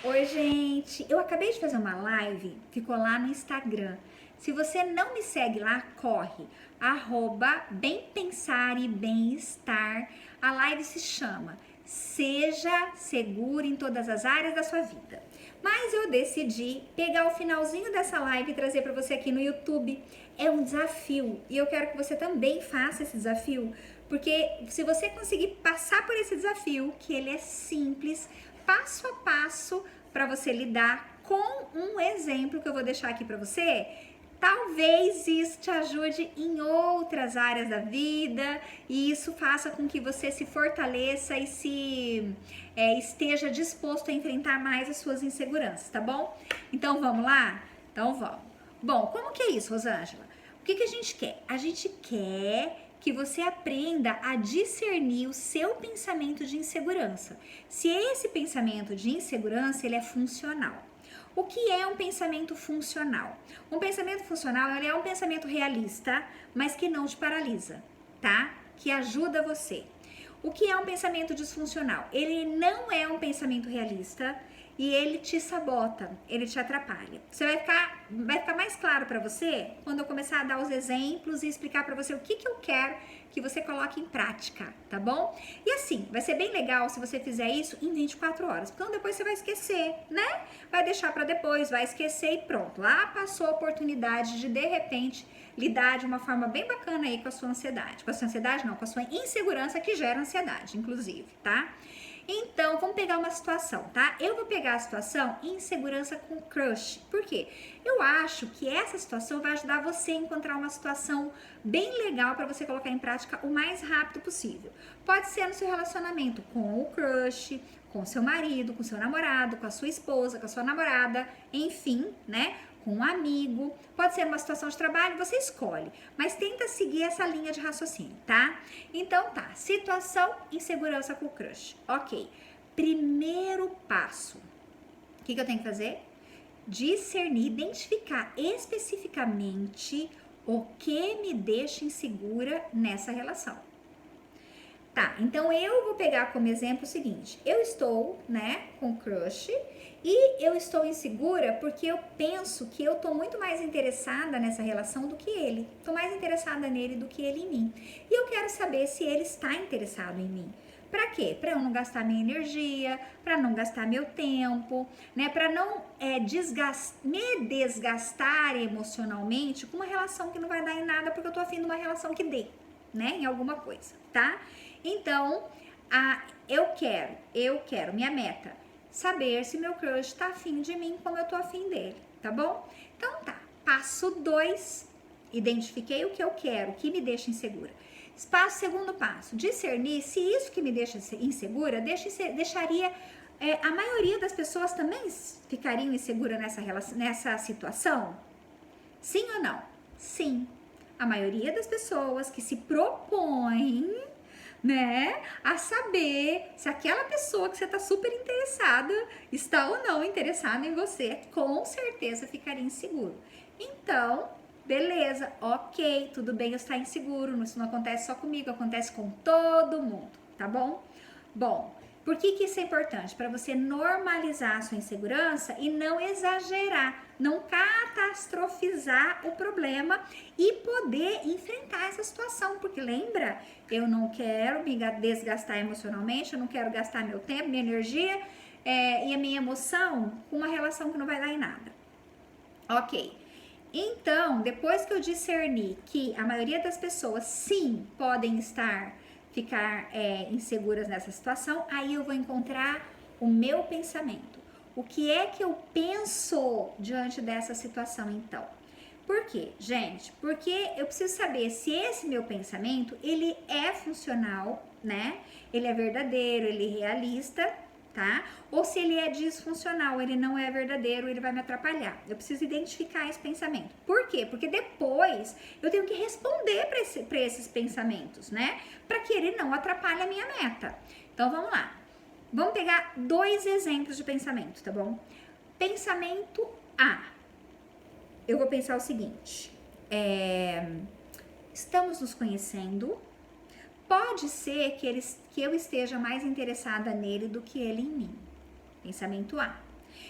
Oi, gente! Eu acabei de fazer uma live, ficou lá no Instagram. Se você não me segue lá, corre. Bem pensar e bem-estar. A live se chama Seja Seguro em Todas as Áreas da Sua Vida. Mas eu decidi pegar o finalzinho dessa live e trazer para você aqui no YouTube. É um desafio e eu quero que você também faça esse desafio, porque se você conseguir passar por esse desafio, que ele é simples, passo a passo para você lidar com um exemplo que eu vou deixar aqui para você. Talvez isso te ajude em outras áreas da vida e isso faça com que você se fortaleça e esteja disposto a enfrentar mais as suas inseguranças, tá bom? Então vamos lá? Então vamos. Bom, como que é isso, Rosângela? O que a gente quer? A gente quer que você aprenda a discernir o seu pensamento de insegurança. Se esse pensamento de insegurança ele é funcional. O que é um pensamento funcional? Um pensamento funcional ele é um pensamento realista, mas que não te paralisa, tá? Que ajuda você. O que é um pensamento disfuncional? Ele não é um pensamento realista e ele te sabota, ele te atrapalha. Vai ficar mais claro para você quando eu começar a dar os exemplos e explicar para você o que eu quero que você coloque em prática, tá bom? E assim, vai ser bem legal se você fizer isso em 24 horas, porque depois você vai esquecer, né? Vai deixar para depois, vai esquecer e pronto. Lá passou a oportunidade de repente lidar de uma forma bem bacana aí com a sua ansiedade. Com a sua ansiedade não, com a sua insegurança que gera ansiedade, inclusive, tá? Então, vamos pegar uma situação, tá? Eu vou pegar a situação insegurança com crush. Por quê? Eu acho que essa situação vai ajudar você a encontrar uma situação bem legal para você colocar em prática o mais rápido possível. Pode ser no seu relacionamento com o crush, com seu marido, com seu namorado, com a sua esposa, com a sua namorada, enfim, né? Com um amigo, pode ser uma situação de trabalho, você escolhe, mas tenta seguir essa linha de raciocínio, tá? Então tá, situação, insegurança com o crush. Ok, primeiro passo, o que eu tenho que fazer? Discernir, identificar especificamente o que me deixa insegura nessa relação. Tá, então eu vou pegar como exemplo o seguinte, eu estou, né, com crush e eu estou insegura porque eu penso que eu tô muito mais interessada nessa relação do que ele. Tô mais interessada nele do que ele em mim. E eu quero saber se ele está interessado em mim. Pra quê? Pra eu não gastar minha energia, pra não gastar meu tempo, né? Pra não me desgastar emocionalmente com uma relação que não vai dar em nada porque eu tô afim de uma relação que dê, né? Em alguma coisa, tá? Então, eu quero, minha meta, saber se meu crush tá afim de mim como eu tô afim dele, tá bom? Então tá, passo 2, identifiquei o que eu quero, o que me deixa insegura. Segundo passo, discernir se isso que me deixa insegura, deixaria a maioria das pessoas também ficariam insegura nessa situação? Sim ou não? Sim. A maioria das pessoas que se propõem, né, a saber se aquela pessoa que você tá super interessada está ou não interessada em você, com certeza ficaria inseguro. Então, beleza, ok, tudo bem eu estar inseguro, isso não acontece só comigo, acontece com todo mundo, tá bom? Bom, por que isso é importante? Para você normalizar a sua insegurança e não exagerar, não catastrofizar o problema e poder enfrentar essa situação. Porque lembra, eu não quero me desgastar emocionalmente, eu não quero gastar meu tempo, minha energia e a minha emoção com uma relação que não vai dar em nada. Ok. Então, depois que eu discerni que a maioria das pessoas sim podem ficar inseguras nessa situação, aí eu vou encontrar o meu pensamento. O que é que eu penso diante dessa situação, então? Por quê, gente? Porque eu preciso saber se esse meu pensamento, ele é funcional, né? Ele é verdadeiro, ele é realista, tá? Ou se ele é disfuncional, ele não é verdadeiro, ele vai me atrapalhar. Eu preciso identificar esse pensamento. Por quê? Porque depois eu tenho que responder para esses pensamentos, né? Para que ele não atrapalhe a minha meta. Então vamos lá. Vamos pegar 2 exemplos de pensamento, tá bom? Pensamento A. Eu vou pensar o seguinte: estamos nos conhecendo. Pode ser que eu esteja mais interessada nele do que ele em mim. Pensamento A.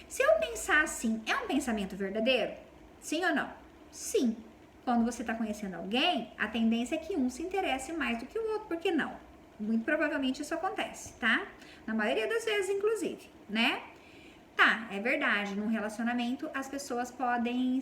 Se eu pensar assim, é um pensamento verdadeiro? Sim ou não? Sim. Quando você está conhecendo alguém, a tendência é que um se interesse mais do que o outro, por que não? Muito provavelmente isso acontece, tá? Na maioria das vezes, inclusive, né? Tá, é verdade. Num relacionamento, as pessoas podem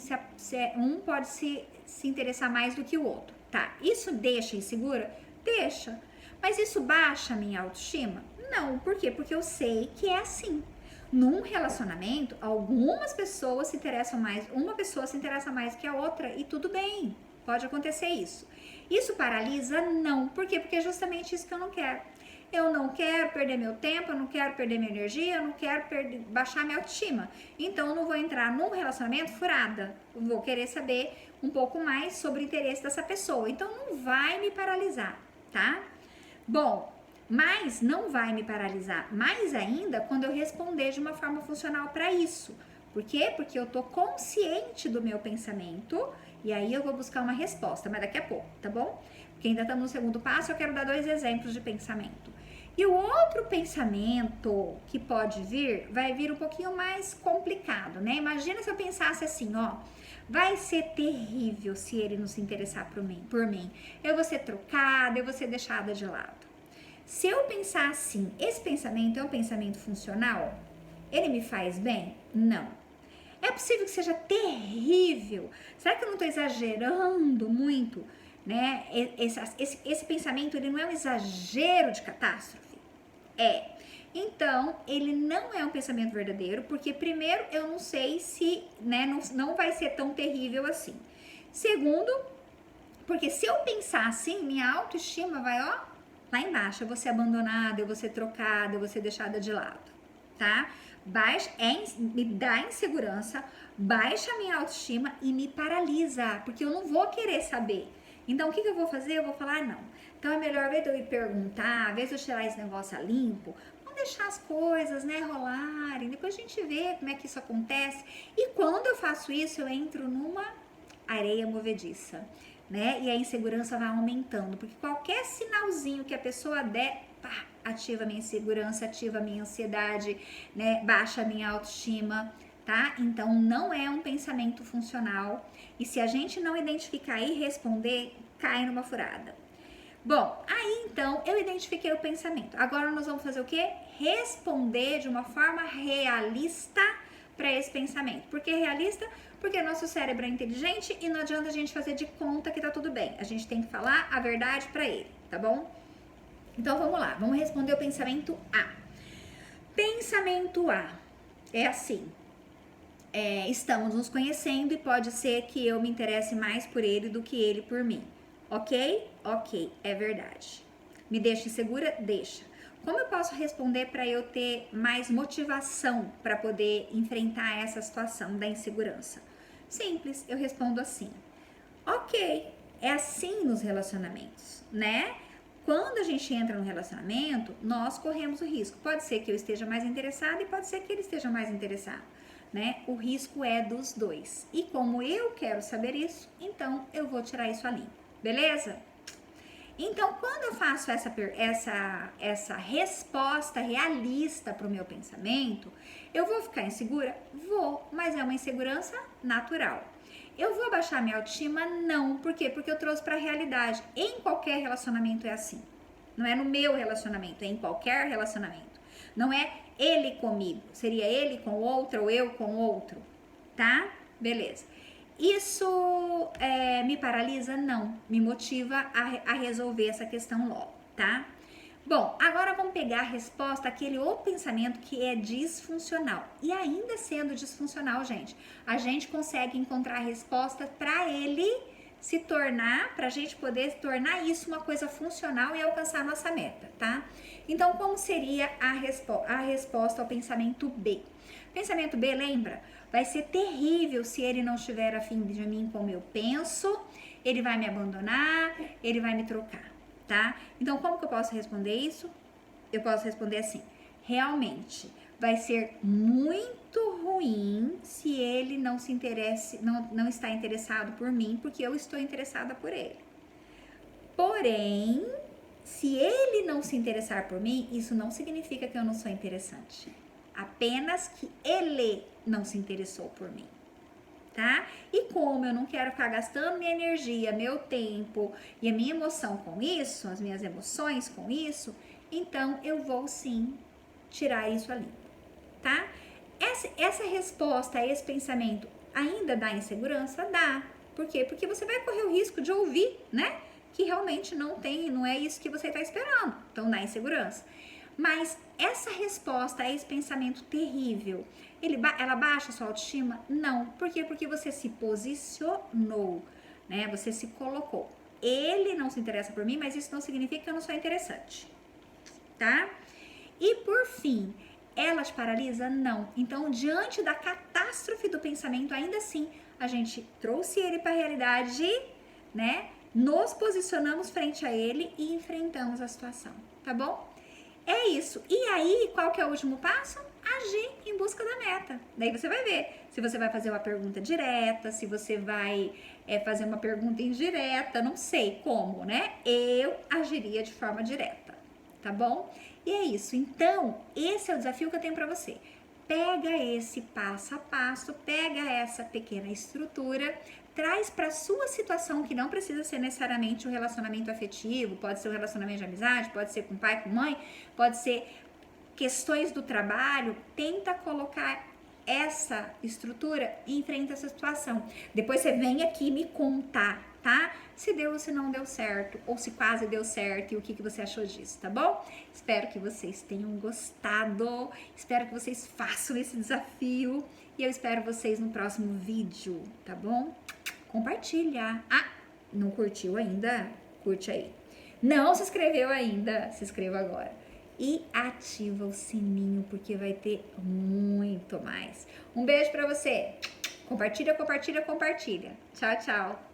um pode se interessar mais do que o outro. Tá, isso deixa insegura? Deixa. Mas isso baixa a minha autoestima? Não. Por quê? Porque eu sei que é assim. Num relacionamento, algumas pessoas se interessam mais, uma pessoa se interessa mais que a outra e tudo bem. Pode acontecer isso. Isso paralisa? Não. Por quê? Porque é justamente isso que eu não quero. Eu não quero perder meu tempo, eu não quero perder minha energia, eu não quero baixar minha autoestima. Então, eu não vou entrar num relacionamento furada. Eu vou querer saber um pouco mais sobre o interesse dessa pessoa. Então, não vai me paralisar, tá? Bom, mas não vai me paralisar mais ainda quando eu responder de uma forma funcional para isso. Por quê? Porque eu tô consciente do meu pensamento e aí eu vou buscar uma resposta, mas daqui a pouco, tá bom? Porque ainda estamos no segundo passo, eu quero dar 2 exemplos de pensamento. E o outro pensamento que pode vir, vai vir um pouquinho mais complicado, né? Imagina se eu pensasse assim, ó, vai ser terrível se ele não se interessar por mim. Eu vou ser trocada, eu vou ser deixada de lado. Se eu pensar assim, esse pensamento é um pensamento funcional? Ele me faz bem? Não. É possível que seja terrível? Será que eu não estou exagerando muito? Né? Esse pensamento, ele não é um exagero de catástrofe? É. Então, ele não é um pensamento verdadeiro, porque primeiro, eu não sei se, né, não vai ser tão terrível assim. Segundo, porque se eu pensar assim, minha autoestima vai, ó, lá embaixo. Eu vou ser abandonada, eu vou ser trocada, eu vou ser deixada de lado, tá? Me dá insegurança, baixa a minha autoestima e me paralisa, porque eu não vou querer saber. Então, o que eu vou fazer? Eu vou falar, não. Então, é melhor, ao invés de eu ir perguntar, ao invés de eu tirar esse negócio a limpo, vamos deixar as coisas, né, rolarem. Depois a gente vê como é que isso acontece. E quando eu faço isso, eu entro numa areia movediça, né? E a insegurança vai aumentando, porque qualquer sinalzinho que a pessoa der, pá, ativa a minha insegurança, ativa a minha ansiedade, né? Baixa a minha autoestima, tá? Então, não é um pensamento funcional. E se a gente não identificar e responder, cai numa furada. Bom, aí então eu identifiquei o pensamento. Agora nós vamos fazer o quê? Responder de uma forma realista para esse pensamento. Por que realista? Porque nosso cérebro é inteligente e não adianta a gente fazer de conta que tá tudo bem. A gente tem que falar a verdade para ele, tá bom? Então vamos lá, vamos responder o pensamento A. Pensamento A é assim: estamos nos conhecendo e pode ser que eu me interesse mais por ele do que ele por mim. Ok? Ok, é verdade. Me deixa insegura? Deixa. Como eu posso responder para eu ter mais motivação para poder enfrentar essa situação da insegurança? Simples, eu respondo assim: ok, é assim nos relacionamentos, né? Quando a gente entra no relacionamento, nós corremos o risco. Pode ser que eu esteja mais interessada e pode ser que ele esteja mais interessado, né? O risco é dos dois. E como eu quero saber isso, então eu vou tirar isso a limpo, beleza? Então, quando eu faço essa resposta realista para o meu pensamento, eu vou ficar insegura? Vou, mas é uma insegurança natural. Eu vou baixar minha autoestima? Não. Por quê? Porque eu trouxe para a realidade. Em qualquer relacionamento é assim. Não é no meu relacionamento, é em qualquer relacionamento. Não é ele comigo, seria ele com outro ou eu com outro, tá? Beleza. Isso me paralisa? Não. Me motiva a resolver essa questão logo, tá? Bom, agora vamos pegar a resposta àquele outro pensamento que é disfuncional. E ainda sendo disfuncional, gente, a gente consegue encontrar a resposta para ele se tornar, para a gente poder tornar isso uma coisa funcional e alcançar a nossa meta, tá? Então, como seria a resposta ao pensamento B? Pensamento B, lembra? Vai ser terrível se ele não estiver afim de mim como eu penso, ele vai me abandonar, ele vai me trocar, tá? Então, como que eu posso responder isso? Eu posso responder assim: realmente, vai ser muito ruim se ele não se interesse, não está interessado por mim, porque eu estou interessada por ele. Porém, se ele não se interessar por mim, isso não significa que eu não sou interessante. apenas que ele não se interessou por mim, tá? E como eu não quero ficar gastando minha energia, meu tempo e a minha emoção com isso, as minhas emoções com isso, então eu vou sim tirar isso ali, tá? Essa resposta, esse pensamento ainda dá insegurança? Dá. Por quê? Porque você vai correr o risco de ouvir, né? Que realmente não é isso que você está esperando. Então dá insegurança. Mas essa resposta a esse pensamento terrível, ela baixa a sua autoestima? Não. Por quê? Porque você se posicionou, né? Você se colocou. Ele não se interessa por mim, mas isso não significa que eu não sou interessante, tá? E por fim, ela te paralisa? Não. Então, diante da catástrofe do pensamento, ainda assim, a gente trouxe ele para a realidade, né? Nos posicionamos frente a ele e enfrentamos a situação, tá bom? É isso. E aí, qual que é o último passo? Agir em busca da meta. Daí você vai ver se você vai fazer uma pergunta direta, se você vai fazer uma pergunta indireta, não sei como, né? Eu agiria de forma direta, tá bom? E é isso. Então, esse é o desafio que eu tenho para você. Pega esse passo a passo, pega essa pequena estrutura, traz para sua situação, que não precisa ser necessariamente um relacionamento afetivo, pode ser um relacionamento de amizade, pode ser com pai, com mãe, pode ser questões do trabalho. Tenta colocar essa estrutura e enfrenta essa situação. Depois você vem aqui me contar, tá? Se deu ou se não deu certo, ou se quase deu certo e o que você achou disso, tá bom? Espero que vocês tenham gostado, espero que vocês façam esse desafio e eu espero vocês no próximo vídeo, tá bom? Compartilha. Ah, não curtiu ainda? Curte aí. Não se inscreveu ainda? Se inscreva agora. E ativa o sininho, porque vai ter muito mais. Um beijo pra você. Compartilha, compartilha, compartilha. Tchau, tchau.